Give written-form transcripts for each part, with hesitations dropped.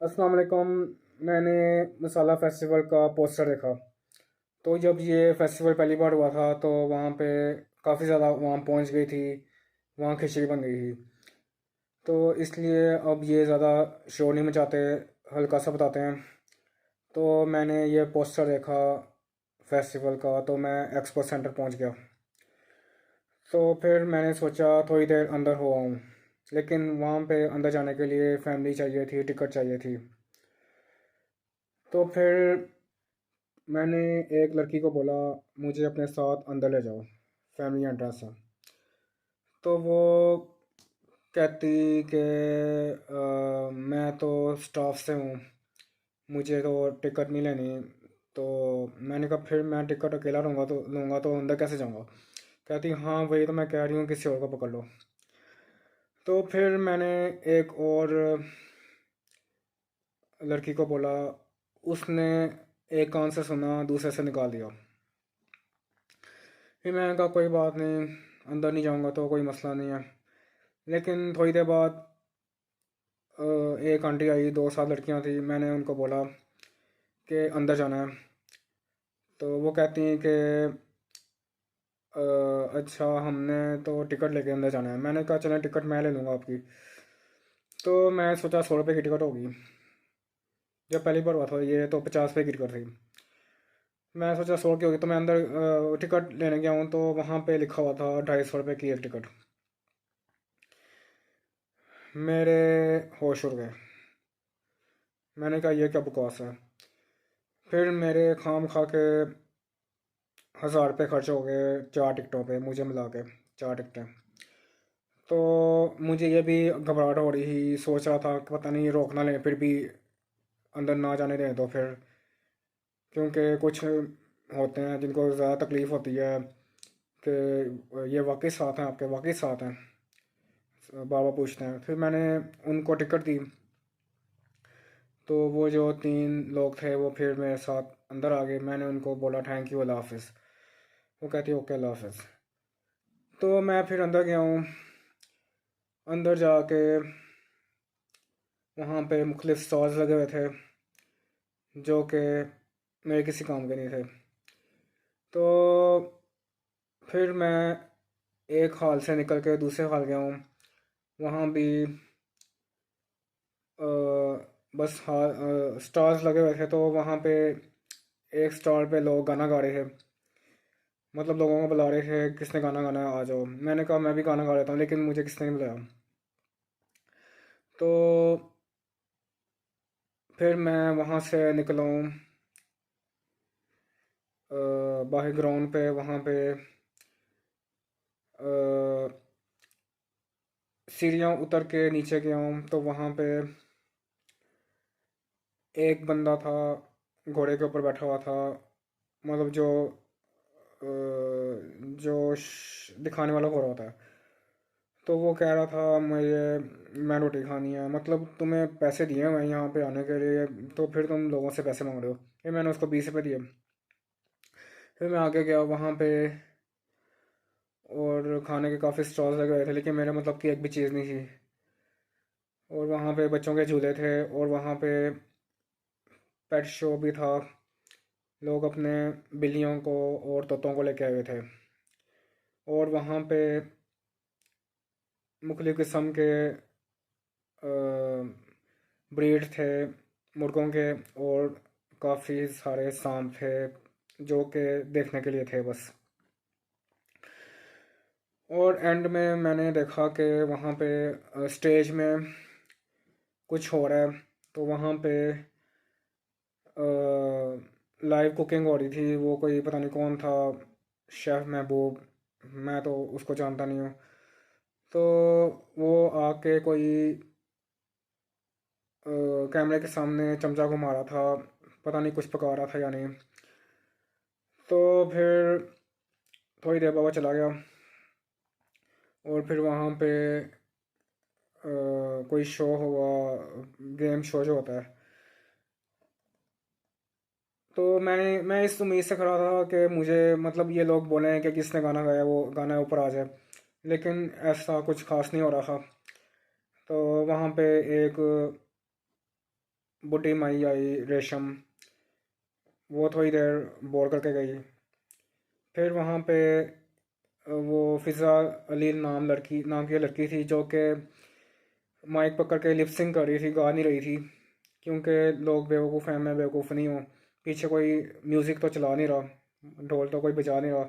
अस्सलाम वालेकुम। मैंने मसाला फेस्टिवल का पोस्टर देखा। तो जब ये फेस्टिवल पहली बार हुआ था तो वहाँ पे काफ़ी ज़्यादा वहाँ पहुँच गई थी, वहाँ खिचड़ी बन गई थी। तो इसलिए अब ये ज़्यादा शोर नहीं मचाते, हल्का सा बताते हैं। तो मैंने ये पोस्टर देखा फेस्टिवल का, तो मैं एक्सपो सेंटर पहुँच गया। तो फिर मैंने सोचा थोड़ी देर अंदर हो आऊँ, लेकिन वहाँ पे अंदर जाने के लिए फैमिली चाहिए थी, टिकट चाहिए थी। तो फिर मैंने एक लड़की को बोला मुझे अपने साथ अंदर ले जाओ, फैमिली एंट्रेंस है। तो वो कहती कि मैं तो स्टाफ से हूँ, मुझे तो टिकट नहीं लेनी। तो मैंने कहा फिर मैं टिकट अकेला लूँगा तो अंदर कैसे जाऊँगा। कहती हाँ वही तो मैं कह रही हूँ, किसी और को पकड़ लो। तो फिर मैंने एक और लड़की को बोला, उसने एक कान से सुना दूसरे से निकाल दिया। फिर मैंने कहा कोई बात नहीं, अंदर नहीं जाऊंगा तो कोई मसला नहीं है। लेकिन थोड़ी देर बाद एक आंटी आई, दो सात लड़कियां थी, मैंने उनको बोला कि अंदर जाना है। तो वो कहती हैं कि अच्छा हमने तो टिकट लेके अंदर जाना है। मैंने कहा चलें टिकट मैं ले लूँगा आपकी। तो मैं सोचा 100 रुपये की टिकट होगी, जब पहली बार हुआ था ये तो 50 रुपये की टिकट थी। मैं सोचा 100 की होगी, तो मैं अंदर टिकट लेने गया हूँ तो वहाँ पे लिखा हुआ था 250 रुपये की एक टिकट। मेरे होश उड़ गए। मैंने कहा ये क्या बकवास है। फिर मेरे खाम खा के 1000 रुपये खर्च हो गए चार टिकटों पे, मुझे मिला के चार टिकटें। तो मुझे ये भी घबराहट हो रही थी, सोच रहा था कि पता नहीं रोक ना लें, फिर भी अंदर ना जाने दें तो फिर, क्योंकि कुछ होते हैं जिनको ज़्यादा तकलीफ़ होती है कि ये वाकई साथ हैं, आपके वाकई साथ हैं, बाबा पूछते हैं। फिर मैंने उनको टिकट दी। तो वो जो तीन लोग थे वो फिर मेरे साथ अंदर आ गए। मैंने उनको बोला थैंक यू, अल्लाह हाफिज़। वो कहती ओके अल्लाह हाफिज़। तो मैं फिर अंदर गया हूँ। अंदर जाके वहाँ पे मुख्तलिफ स्टॉल्स लगे हुए थे जो कि मेरे किसी काम के नहीं थे। तो फिर मैं एक हाल से निकल के दूसरे हाल गया हूँ। वहाँ भी अ, बस हाल स्टॉल्स लगे हुए थे। तो वहाँ पे एक स्टॉल पे लोग गाना गा रहे थे, मतलब लोगों को बुला रहे थे किसने गाना गाना है आ जाओ। मैंने कहा मैं भी गाना गा लेता हूँ, लेकिन मुझे किसने नहीं बुलाया। तो फिर मैं वहाँ से निकला हूँ बाहर ग्राउंड पे। वहाँ पे अ, सीढ़ियाँ उतर के नीचे गया हूँ। तो वहाँ पे एक बंदा था, घोड़े के ऊपर बैठा हुआ था, मतलब जो दिखाने वाला घोड़ा होता है। तो वो कह रहा था मैं रोटी खानी है, मतलब तुम्हें पैसे दिए हुए हैं यहाँ पे आने के लिए, तो फिर तुम लोगों से पैसे मांग रहे हो। फिर मैंने उसको 20 रुपये दिए। फिर मैं आगे गया वहाँ पे, और खाने के काफ़ी स्टॉल्स लगे हुए थे, लेकिन मेरे मतलब की एक भी चीज़ नहीं थी। और वहाँ पे बच्चों के झूले थे, और वहाँ पे पेट शो भी था। लोग अपने बिल्लियों को और तोतों को लेके आए हुए थे। और वहाँ पे मुख्तलिफ़ किस्म के ब्रीड थे मुर्गों के, और काफ़ी सारे सांप थे जो कि देखने के लिए थे बस। और एंड में मैंने देखा कि वहाँ पे स्टेज में कुछ हो रहा है। तो वहाँ पे लाइव कुकिंग हो रही थी। वो कोई पता नहीं कौन था, शेफ़ महबूब, मैं तो उसको जानता नहीं हूँ। तो वो आके कोई कैमरे के सामने चमचा घुमा रहा था, पता नहीं कुछ पका रहा था या नहीं। तो फिर थोड़ी देर बाद वो चला गया। और फिर वहाँ पे कोई शो हुआ, गेम शो जो होता है। तो मैं इस उम्मीद से खड़ा था कि मुझे मतलब ये लोग बोलें कि किसने गाना गाया, वो गाना ऊपर आ जाए। लेकिन ऐसा कुछ खास नहीं हो रहा था। तो वहाँ पे एक बुढ़ी माई आई रेशम, वो थोड़ी देर बोर करके गई। फिर वहाँ पे वो फ़िज़ा अली नाम की लड़की थी जो कि माइक पकड़ के लिप सिंक कर रही थी, गा नहीं रही थी, क्योंकि लोग बेवकूफ़ हैं, मैं बेवकूफ़ नहीं हूँ। पीछे कोई म्यूज़िक तो चला नहीं रहा, ढोल तो कोई बजा नहीं रहा,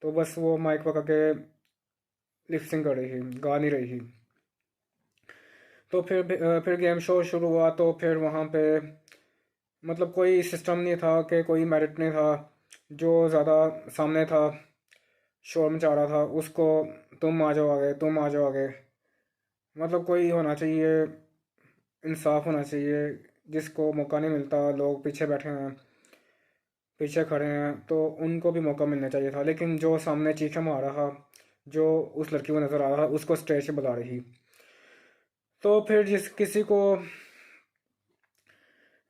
तो बस वो माइक पकड़ के लिप सिंक कर रही थी, गा नहीं रही थी। तो फिर गेम शो शुरू हुआ। तो फिर वहाँ पे मतलब कोई सिस्टम नहीं था कि कोई मेरिट नहीं था। जो ज़्यादा सामने था, शोर मचा रहा था, उसको तुम आ जाओ आगे, तुम आ जाओ आगे। मतलब कोई होना चाहिए, इंसाफ होना चाहिए। जिसको मौका नहीं मिलता, लोग पीछे बैठे हैं, पीछे खड़े हैं, तो उनको भी मौका मिलना चाहिए था। लेकिन जो सामने चीखा मार रहा, जो उस लड़की को नज़र आ रहा, उसको स्टेज पे बुला रही। तो फिर जिस किसी को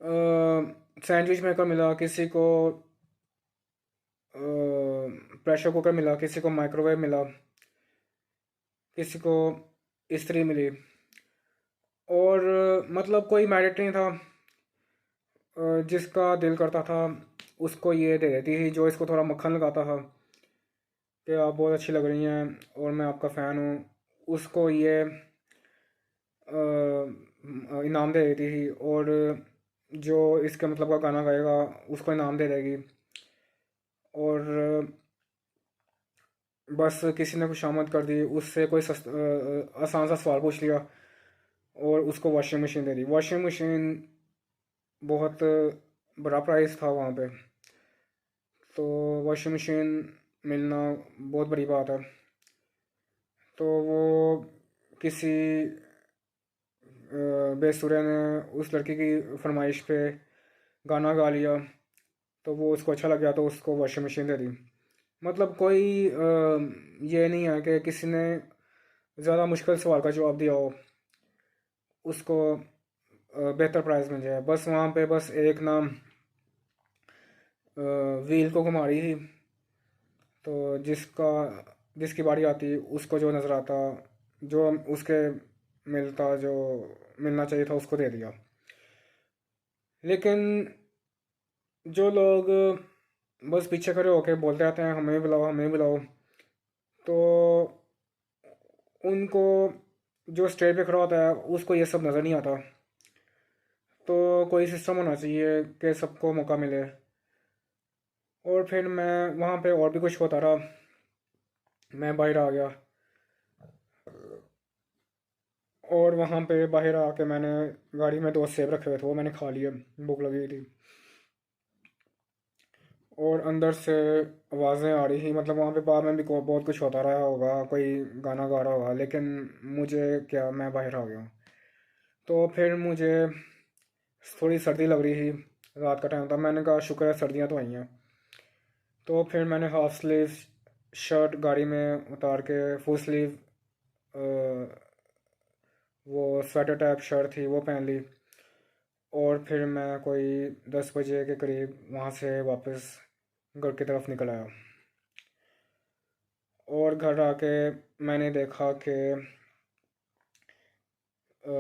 सैंडविच मेकर मिला, किसी को प्रेशर कुकर मिला, किसी को माइक्रोवेव मिला, किसी को इस्त्री मिली। और मतलब कोई मेरिट नहीं था। जिसका दिल करता था उसको ये दे देती थी, जो इसको थोड़ा मक्खन लगाता था कि आप बहुत अच्छी लग रही हैं और मैं आपका फ़ैन हूँ, उसको ये इनाम दे देती थी। और जो इसके मतलब का गाना गाएगा उसको इनाम दे देगी। और बस किसी ने खुशामद कर दी, उससे कोई आसान सा सवाल पूछ लिया और उसको वॉशिंग मशीन दे दी। वॉशिंग मशीन बहुत बड़ा प्राइस था वहाँ पे। तो वॉशिंग मशीन मिलना बहुत बड़ी बात है। तो वो किसी बेसुरे ने उस लड़की की फरमाइश पे गाना गा लिया, तो वो उसको अच्छा लग गया, तो उसको वॉशिंग मशीन दे दी। मतलब कोई ये नहीं है कि किसी ने ज़्यादा मुश्किल सवाल का जवाब दिया हो, उसको बेहतर प्राइस मिल जाए। बस वहाँ पे बस एक नाम व्हील को घुमा रही थी, तो जिसकी बारी आती उसको जो नज़र आता, जो उसके मिलता, जो मिलना चाहिए था, उसको दे दिया। लेकिन जो लोग बस पीछे खड़े होके बोलते रहते हैं हमें बुलाओ, हमें बुलाओ, तो उनको जो स्टेज पे खड़ा होता है उसको ये सब नज़र नहीं आता। तो कोई सिस्टम होना चाहिए कि सबको मौका मिले। और फिर मैं वहाँ पे और भी कुछ होता रहा, मैं बाहर आ गया। और वहाँ पे बाहर आके मैंने गाड़ी में 2 सेब रखे हुए थे, वो मैंने खा लिए, भूख लगी थी। और अंदर से आवाज़ें आ रही थी, मतलब वहाँ पे बाद में भी बहुत कुछ होता रहा होगा, कोई गाना गा रहा होगा, लेकिन मुझे क्या, मैं बाहर आ गया। तो फिर मुझे थोड़ी सर्दी लग रही थी, रात का टाइम था, मैंने कहा शुक्र है सर्दियाँ तो आई हैं। तो फिर मैंने हाफ स्लीव शर्ट गाड़ी में उतार के फुल स्लीव वो स्वेटर टाइप शर्ट थी वो पहन ली। और फिर मैं कोई 10 बजे के करीब वहाँ से वापस घर की तरफ निकल आया। और घर आके मैंने देखा कि अ,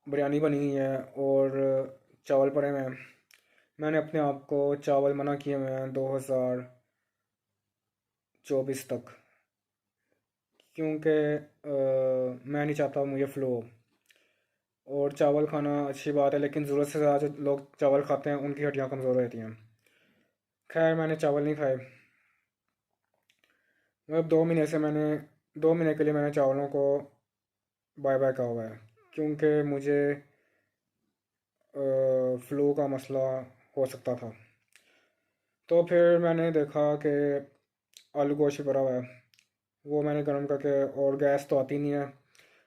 बिरयानी बनी हुई है और चावल पड़े हुए हैं। मैंने अपने आप को चावल मना किए हुए हैं 2024 तक, क्योंकि मैं नहीं चाहता मुझे फ्लू हो। और चावल खाना अच्छी बात है, लेकिन ज़रूरत से ज़्यादा जो लोग चावल खाते हैं उनकी हड्डियाँ कमज़ोर रहती हैं। खैर मैंने चावल नहीं खाए। मतलब 2 महीने से मैंने 2 महीने के लिए मैंने चावलों को बाय बाय कहा हुआ है, क्योंकि मुझे फ्लू का मसला हो सकता था। तो फिर मैंने देखा कि आलू गोश्त भरा हुआ है, वो मैंने गर्म करके, और गैस तो आती नहीं है,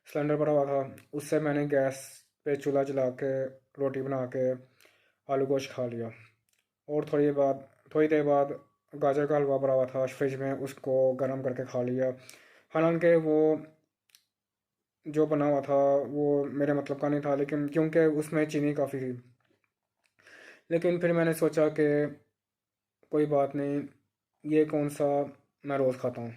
सिलेंडर भरा हुआ था, उससे मैंने गैस पे चूल्हा जला के रोटी बना के आलू गोश्त खा लिया। और थोड़ी देर बाद गाजर का हलवा भरा हुआ था फ्रिज में, उसको गर्म करके खा लिया। हालांकि वो जो बना हुआ था वो मेरे मतलब का नहीं था, लेकिन क्योंकि उसमें चीनी काफ़ी थी। लेकिन फिर मैंने सोचा कि कोई बात नहीं, ये कौन सा मैं रोज़ खाता हूँ।